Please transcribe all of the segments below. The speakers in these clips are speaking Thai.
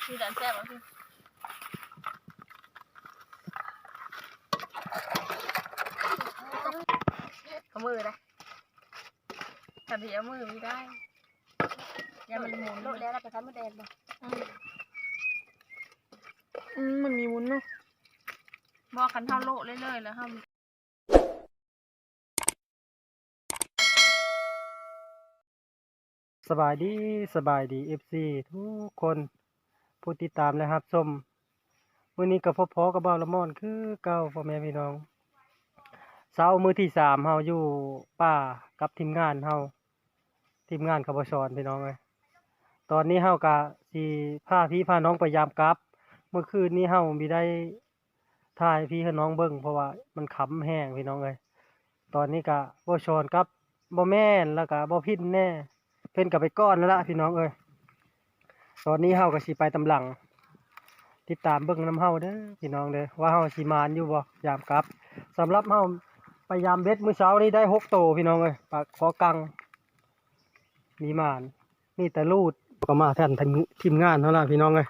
มีแต่แซ่บอ่ะพี่เอามือได้แต่ที่เอามือไม่ได้อย่ามันหมุนโลดแล้วเราไปทำมะแดงบ่มันมีวุ้นเนาะบอกคันเท่าโลเรื่อยๆแล้วครับสบายดีFC ทุกคนผู้ติดตามและรับชมมื้อนี้ก็พบพ้อกับบ่าวละม่อนคือเก่าพ่อแม่พี่น้องเช้ามื้อที่3เฮาอยู่ป่ากับทีมงานเฮาทีมงานขบสอนพี่น้องเอ้ยตอนนี้เฮาก็สิพาพี่พาน้องไปยามกลับเมื่อคืนนี้เฮามีได้ถ่ายพี่ให้น้องเบิ่งเพราะว่ามันขำแห้งพี่น้องเอ้ยตอนนี้ก็บ่ชอนกับบ่แม่นแล้วก็บ่พินแน่เพิ่นก็ไปก้อนแล้วล่ะพี่น้องเอ้ยตอนนี้เฮาก็สิไปตำหลังติดตามเบิ่งนำเฮาเด้อพี่น้องเด้อว่าเฮาสิมานอยู่บ่ยามกลับสำหรับเฮาไปยามเบ็ดมื้อเช้านี้ได้6โตพี่น้องเอ้ยปลาขอกังมีมานมีแต่ลูดก็มาแทนทีมงานเฮาล่ะพี่น้องเอ้ย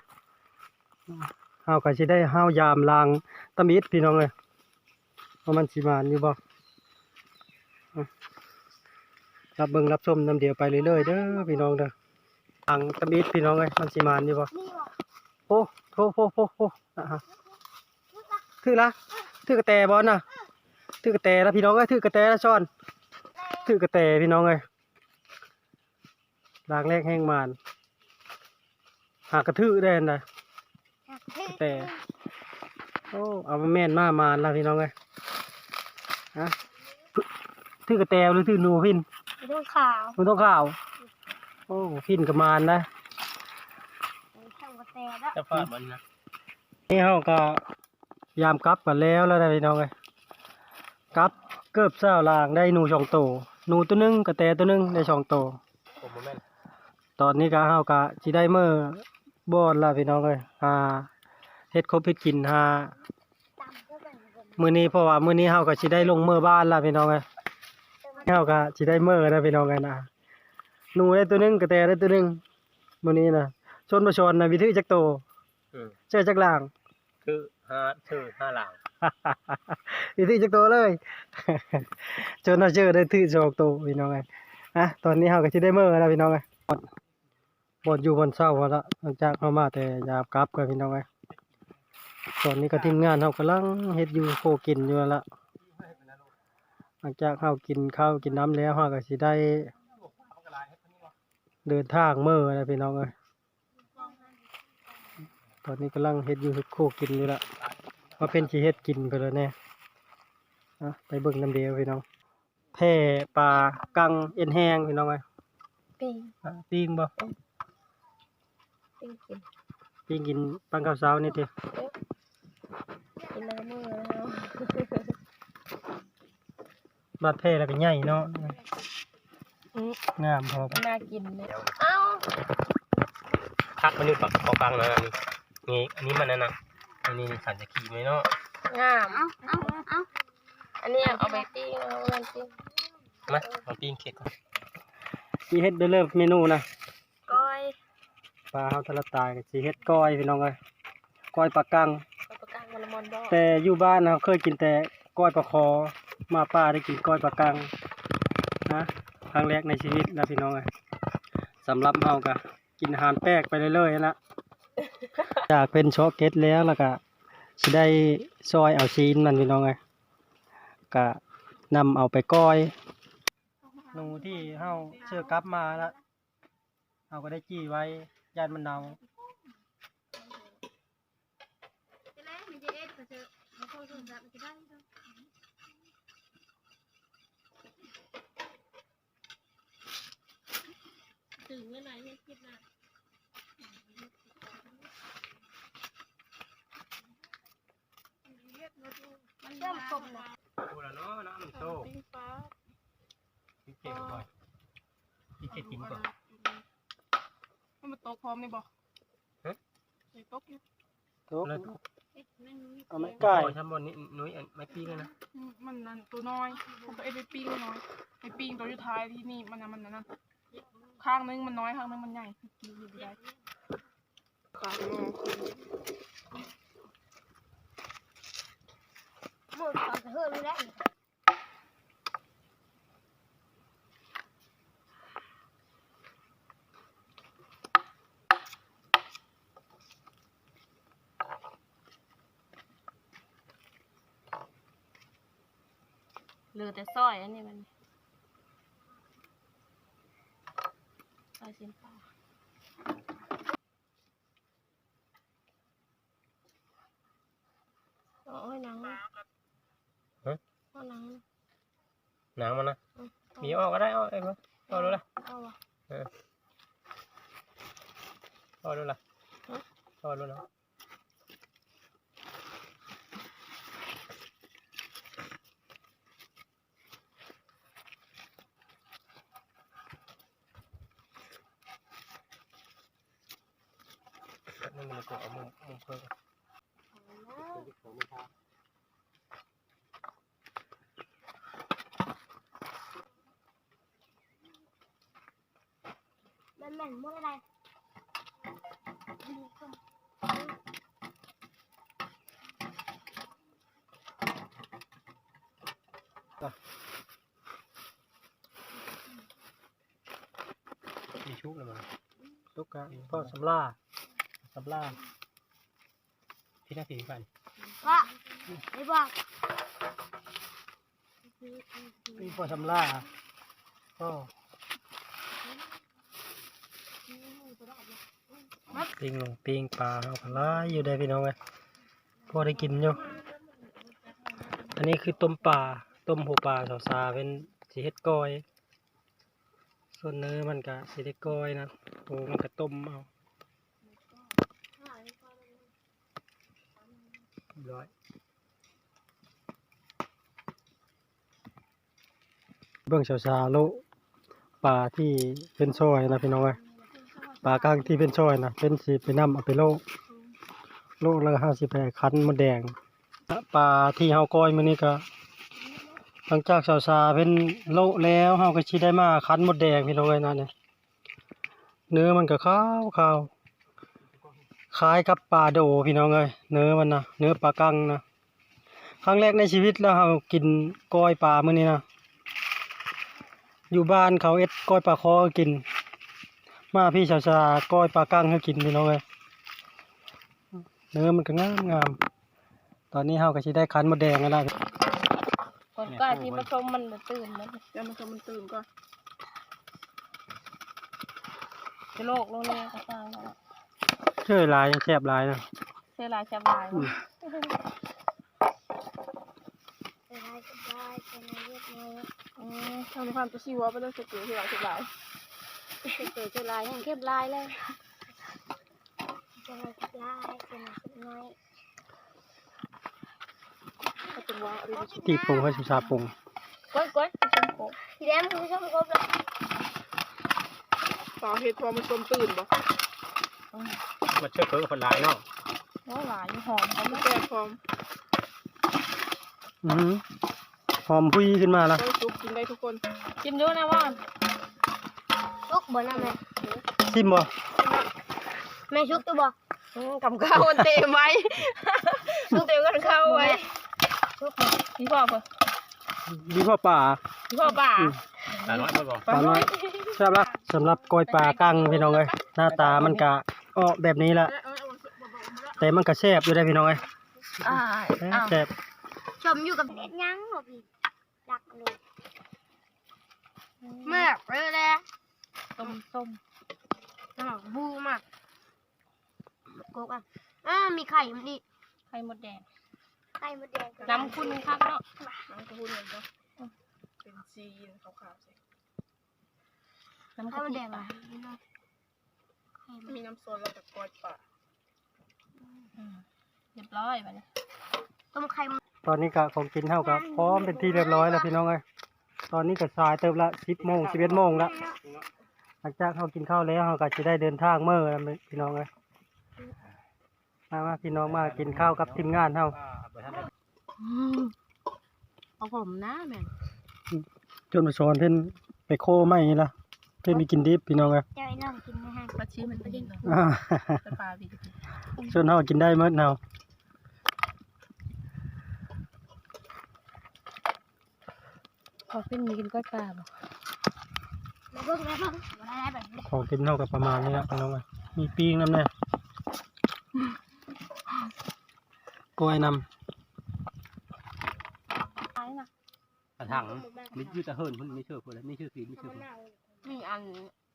เฮาก็สิได้เฮายามลางตะมิดพี่น้องเอ้ยว่ามันสิมานอยู่บ่รับเบิ่งรับชมนำเดียวไปเรื่อยๆเด้อพี่น้องเด้อทางตะมิดพี่น้องเอ้ยมันสิมานอยู่บ่โอ้โถถือละถือกระแตบอลน่ะถือกระแตแล้วพี่น้องเอ้ยถือกระแตแล้วช้อนถือกระแตพี่น้องเอ้ยลางแรกแห้งมานหากระทือได้นะกระแตโอ้เอามาแม่นมามานแล้วพี่น้องเอ้ยฮะถือกระแตหรือถือหนูพิน ไม่ต้องขาว มันต้องข่าวโอ้พินกับมานนะทำกาแฟแล้ว จะพลาดมันนะนี่เขาก็ยามกลับกันแล้วนะพี่น้องเลยกลับเกือบเช้าลางได้หนู2 ตัวหนูตัวนึงกระแตตัวนึงได้2 ตัวตอนนี้ก็เขาก็สิได้เมื่อบอนละพี่น้องเลยเฮ็ดครบเฮ็ดกินมื้อนี้เพราะว่ามื้อนี้เขาก็สิได้ลงเมื่อบ้านละพี่น้องเลยเขาก็สิได้เมื่อนะพี่น้องเลยนะหนูได้ตัวนึงกระแตได้ตัวนึงมื้อนี้นะชนประชนนะวิธีจักโตเจอจักหลางคือ5หลัง วิธีจักโตเลยจนเราเจอได้ถือ2 โตพี่น้องไงตอนนี้เฮาก็สิได้มื้อแล้วพี่น้องไงบ่อยู่บนเช้าแล้วล่ะหลังจากเฮามาแต่ยามกลับกันพี่น้องไงตอนนี้ก็ทีมงานเฮากำลังเฮ็ดอยู่โคกินอยู่แล้วล่ะหลังจากเฮากินข้าวกินน้ำแล้วเฮาก็สิได้เดินทางมื้อแล้วพี่น้องเอ้ยตอนนี้กำลังเฮ็ดอยู่โคกินอยู่ละว่าเป็นสิเฮ็ดกินไปแล้วแน่ไปเบิ่งน้ำเดียวพี่น้องแผ่ปลากังเอ็นแห้งพี่น้องเอ้ยปิ้งบ่ปิ้งกินปังข้าวเช้านี่ติกินแล้วมือแล้ว บาดแผลแล้วก็ใหญ่เนาะงามพอปะ น่ากินเลยเอ้า ทักมันนี่ปักคอกลางนะนี่อันนี้มันนั่นนะอันนี้สันจะขี่ไหมเนาะ งามอันนี้เอาไปปิ้งเอาไปปิ้ง มาลองปิ้งเค้กก่อน สิเฮ็ดเริ่มเมนูนะ ก้อย ปลาเฮาทะละตายก็สิเฮ็ดก้อยพี่น้องเอ้ยก้อยปลากัง ประกันวันละมอนบอก แต่อยู่บ้านเราเคยกินแต่ก้อยปลาคอมาป้าได้กินก้อยปลากังนะครั้งแรกในชีวิตนะพี่น้องเอ้ยสำหรับเฮาก็กินอาหารแปลกไปเรื่อยๆนะ จากเป็นช็อกเก็ตแล้วก็สิได้ซอยเอาชีนมันพี่น้องเอ้ยก็นำเอาไปก้อยหนูที่เฮาเชื่อกลับมาแล้วเฮาก็ได้จี้ไว้ย่านมันเน่าถึงเมื่อไหร่เนี่ยคิดนะมันเริ่มกลมนะ ดูแล้วเนาะน้ำมันโต ปิ้งฟ้า ปิ้งเค้กก่อนปิ้งเค้กกินก่อน มันมาโตพร้อมนี่บ่ใส่โต๊ะอยู่ ทุก แล้ว เอาไม่ไก่ ทำบนนี้นุ้ยไม่ปิ้งเลยนะ มันนั่นตัวน้อยผมก็ไปปิ้งน้อยไปปิ้งตัวสุดท้ายที่นี่มันนั่นข้างนึงมันน้อยข้างนึงมันใหญ่กินอยู่ได้ ขอ ปากหม้อ หมดปลากระเฮือนแล้ว เหลือแต่ซอยอันนี้มันซอยเส้นปลาโอ้ยหนังเอาหนัง หนังมันนะมีออกก็ได้เอาไอ้เพื่อนเอาดูละ เอาวะ เอาดูละเอาดูละนี่มันก็เอามุมเพิ่ม แม่นหมดอะไร มีชุบเลยมั้ง ตุกกะพ่อสำลาพี่หน้าผีกัน ว่าไม่บอก นี่พ่อสำลาพ่อปิ้งปลาเอากันหลายอยู่ได้พี่น้องเอ้ยพอได้กินอยู่อันนี้คือต้มปลาต้มหัวปลาสาวๆเป็นสิเฮ็ดก้อย ส่วนเนื้อมันก็สิได้ก้อยนะโอ้มันก็ต้มเอาร้อยเบื้องชาวๆโลปลาที่เป็นซอยนะพี่น้องเอ้ยปลากลางที่เป็นซอยนะเป็นสิไปนำเอาไปโลแล้วก็50ไปคั้นมดแดงปลาที่เฮาก้อยมื้อนี้ก็หลังจากชาวๆเป็นโลแล้วเฮาก็สิได้มาคั้นมดแดงพี่น้องเอ้ยนั่นนี่เนื้อมันก็ขาวคล้ายกับปลาโดพี่น้องเอ้ยเนื้อมันนะเนื้อปลากังนะครั้งแรกในชีวิตแล้วเฮากินก้อยปลามื้อนี้นะอยู่บ้านเขาเอ็ดก้อยปลาคอกินมาพี่ชาก้อยปลากังให้กินพี่น้องเอ้ยเนื้อมันก็งามตอนนี้เฮาก็สิได้คั้นมดแดงกันแล้ว คนกล้าที่ผสมมันตื่นมันจะมันตื่นก่อนจะโลกโลเล่ก็ตายแล้ว เชื่อหลายยังแซ่บหลายนะ เสียลายจะบาย ทำความตัวชีวะไปเรื่องสกิลที่เราสบาย เกิดจะลายอย่างเข้มลายเลยจะลายลายจะน้อย ก็เป็นว่าอะไร ตีปรุงให้ชาปรุง ก้อยชมโก ทีแรกมันไม่ชอบครบเลย ต่อเหตุพอมันชมตื่นบ่ มาช่วยเพิ่มคนร้ายเนาะ ว่าหลายหอมเขาไม่แก่พร้อม หอมพุยขึ้นมาละ ก็ซุปกินได้ทุกคนกินเยอะนะว่า ชุกบ่นะแม่ ซิมบ่ แม่ชุกตัวบ่ กับข้าวเต็มไว้ชุกเต็มกันข้าวไว้ ชุก พี่พ่อป่ะ ดีพ่อป่า พี่พ่อป่า ปลาน้อยบ่ ปลาน้อยแซ่บละสำหรับก้อยปลากั้งพี่น้องเอ้ยหน้าตามันก็ออกแบบนี้ละแต่มันก็แซ่บอยู่ได้พี่น้องเอ้ยแซ่บ ชมอยู่กับเด็ดยังหรอพี่ดักเลยแม่เลยแหละ ต้ม น้ำบูมากโกกอ่ะมีไข่มันดิ ไข่มดแดง ไข่มดแดง น้ำคุณครับเนาะน้ำกระพุ้นเลยเนาะเป็นซีนขาวๆสิน้ำ ไข่มดแดงอ่ะ มีน้ำโซนแล้วกับกอยป่าเรียบร้อยไปเลย ต้มไข่ ตอนนี้ก็ของกินเท่ากับพร้อมเป็นที่เรียบร้อยแล้วพี่น้องเอ้ยตอนนี้ก็สายเติมละ10 โมง 11 โมงแล้วหลังจากเขากินข้าวแล้วเขาก็จะได้เดินทางเมื่อแล้วพี่น้องเอ้ยมาพี่น้องมากินข้าวกับทีมงานเฮา เอาผมนะแม่ จนมาสอนเพิ่นไปโคไม่ละ เป็นมีกินดิบพี่น้องอ่ะ เจ้าไอ้น้องกินนะฮะ ปลาชี้มันกินเนาะ อ่า เป็นปลาดี ส่วนเฮากินได้หมดเนาะ ขอขึ้นมีกินก้อยปลาบ่แล้วเบิ่งได้แบบนี้ ของกินเฮาก็ประมาณนี้ครับพี่น้องอ่ะมีปิ้งนำแน่กล้วยนำ ตายนะ กระถังมีชื่อตะเฮิรนเพิ่นมีชื่อเพิ่นแล้วมีชื่อสีมีชื่อเพิ่น มีอัน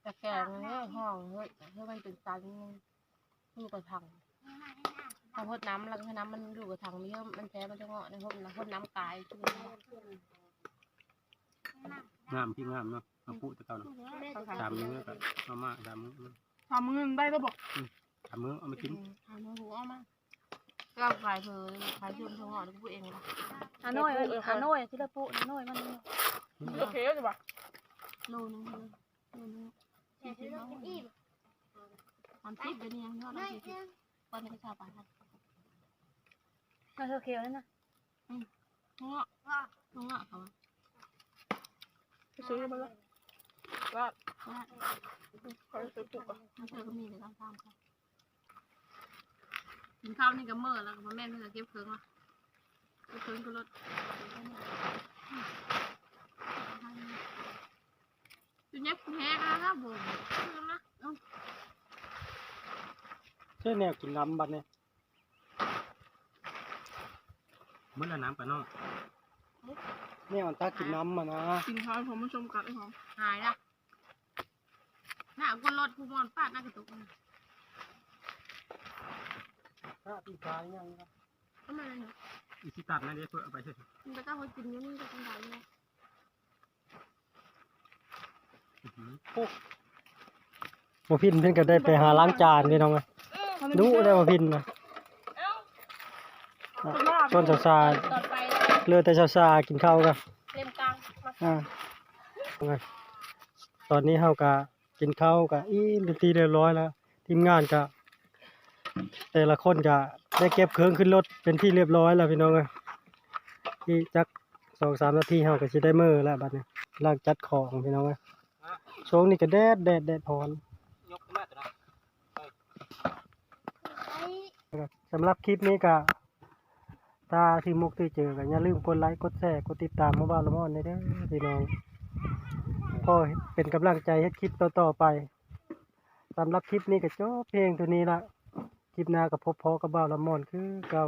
ตะแกรงเนี่ยห้องเฮ้ยมันเป็นตันนี่กระถังทำพดน้ำแล้วก็น้ำมันอยู่กระถังนี้มันแท้มันจะเงาะในพดน้ำกายช่วย งามพี่งามเนาะมาพูดตะเก่าเนาะ3 มื้อก็เอามา3 มื้อ ทำเงินได้แล้วบอก 3 มื้อเอามากิน ทำเงินหัวมาก็ขายเธอขายชวนเธอหอแล้วพูดเองนะ ฮานอยฮานอยที่เราปุ๊ฮานอยมัน โอเคใช่ปะโลนึงเลยโลนึง30 เดี๋ยวนี้ยังยอด40วันนี้ก็ชาวบ้านทำ เราเธอเคียวนั่นนะ เงาะเขาซื้อมาแล้วว่าเขาซื้อปลูกอ่ะเธอก็มีในการทำค่ะกินข้าวนี่ก็เมื่อแล้วแม่เธอเก็บเครื่องอ่ะเก็บเครื่องก็ลดจุดนี้แห้งแล้วผมนะ ใช่แนวกินน้ำบัดเนี่ย มื้อละน้ำปะน้อง แนวอันตากินน้ำมานะ กินข้าวผมมาชมกันไอ้ของหายละหน้าคนรถผู้มอนฟาดหน้ากระตุก ถ้าพี่ชายยังครับ ทำไมเนี่ย อีสิตัดนะเด้เพิ่นเอาไปเถอะ มันจะต้องกินยังนี่จะกินได้เนี่ย บ่พินเพิ่นก็ได้ไปหาล้างจานพี่น้องเอ้ยดุได้บ่พินนะส่วนสาว ต่อไป ๆเลือแต่สาวๆกินข้าวกัน เล่มกลาง ตอนนี้เฮาก็กินข้าวก็อิ่มเป็นที่เรียบร้อยแล้วทีมงานก็แต่ละคนก็ได้เก็บเครื่องขึ้นรถเป็นที่เรียบร้อยแล้วพี่น้องเอ้ยที่จัก 2-3 นาทีเฮาก็สิได้มื้อแล้วบัดนี้ล้างจัดของพี่น้องเอ้ยช่วงนี้ก็แดดพร ยกขึ้นมาตัวเนาะ สำหรับคลิปนี้ก็ถ้าที่มุกที่เจอก็อย่าลืมกดไลค์กดแชร์กดติดตามมาบ้านละม่อนเด้อพี่น้องพอเป็นกำลังใจให้คลิปต่อๆไปสำหรับคลิปนี้ก็จบเพลงตัวนี้ละคลิปหน้าก็พบพอกับบ้านละม่อนคือเก่า